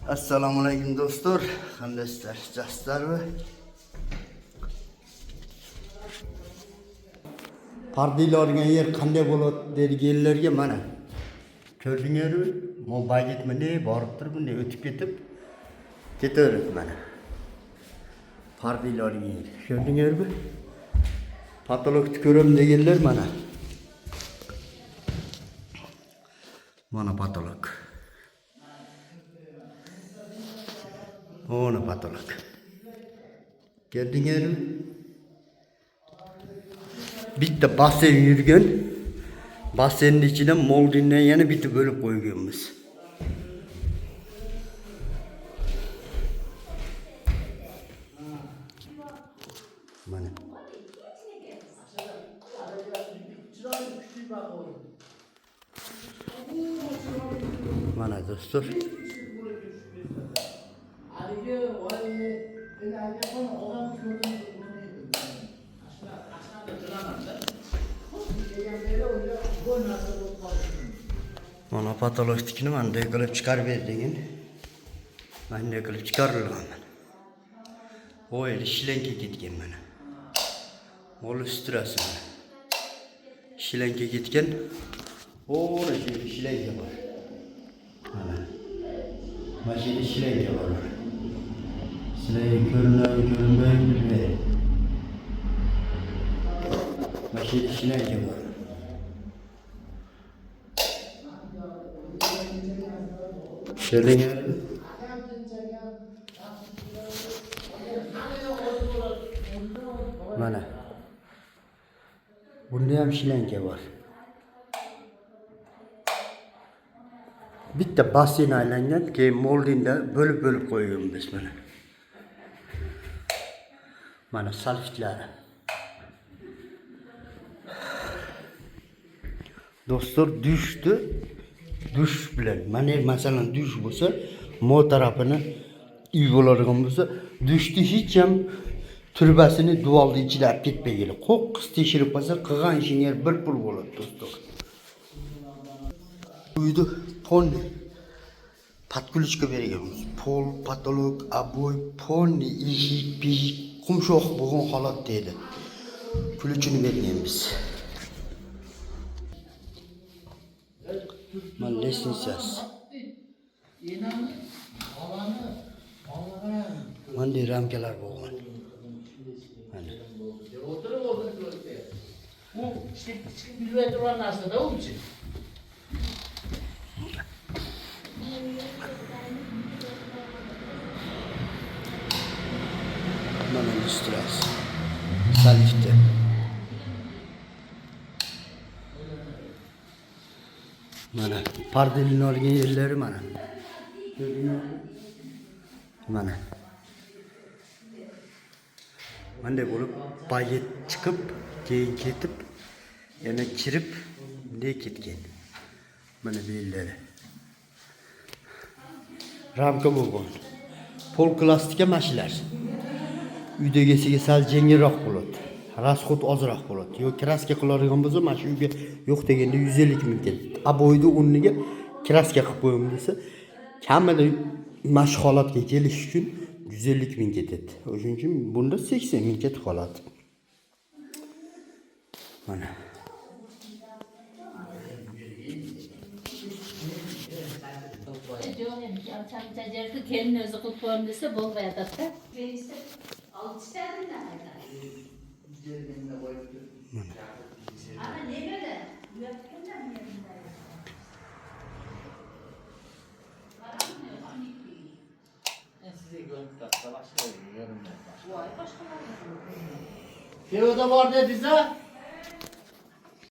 Assalomu alaykum do'stlar, qandaysizlar? Jastarmi? Pardalar olgan yer qanday bo'ladi deganlarga mana ko'rdingizmi? Mobaylit mene borib turib, bunday o'tib ketaveradi mana. Pardalar olgan yer. Ko'rdingizmi? Patologni ko'ram deganlar mana. Mana patolog. Ona patolog. Gördünüz mü? Bitti basen yürgen. Basenin içine moldinden yana bitti bölüp koyuyoruz. Mana. Mana dostlar. Mana patolojikni mana qilib chiqarib berdingin. Mana qilib chiqarilgan. Oy, shilanka ketgan mana. Mol stress mana. Shilanka ketgan. O'ra shilanka bor. Mana. Mashina shilanka bor. Sizlarga ko'rinmaydi. Mashina shilanka bor. Şöyle mana. Bunda ham shilanka bor. Bitta basen aylangan, keyin moldinda bo'lib qo'yganmiz mana. Mana salfitlari. Do'stlar düştü. Duş bilen. Mana masalan duş bo'lsa, mo tarafini uy bo'ladigan bo'lsa, dushni hech ham turbasini duvalni ichida olib ketmaygili. Qo'qqis tekshirib qo'ysa, qilgan ishingga bir pul bo'ladi do'stlar. Uyda ponni patkulichka berganmiz. Pol, patolog, aboy, ponni, eshik, qumshoq bo'lgan holat dedi. Pulchini berganmiz. Mana lesensiyas. Mana ramkalar bo'lgan. Mana. Bu işte küçük bilmeye duran narsa da onun için. Mana stress. Salifte. Mana pardelini olgan yerlari mana. Mana. Bunday bo'lib bayet chiqib, keyin ketib, yana kirib, bunday ketgan. Mana bu yerlari. Ramka bo'lgan. Pol plastika mashinalar. Uydagisiga sal yengilroq bo'ladi. Rasxod ozroq bo'ladi. Yo kraska qiladigan bo'lsa, mana shu uyga yo'q deganda 150 ming ketadi. Aboyni o'rniga kraska qilib qo'yim desa, kamida mana shu holatga kelish uchun 150 ming ketadi. O'shuning uchun bunda 80 ming ketib qoladi. Mana. Çamçacıkı kendini özü kılıp koyun dese bol bayadatda. Reisi altı tane de ama ne böyle? Yapınlar mı yapınlar? Size görüntüler başka yorumlar var. Vay başka var. Teo'da var dediyse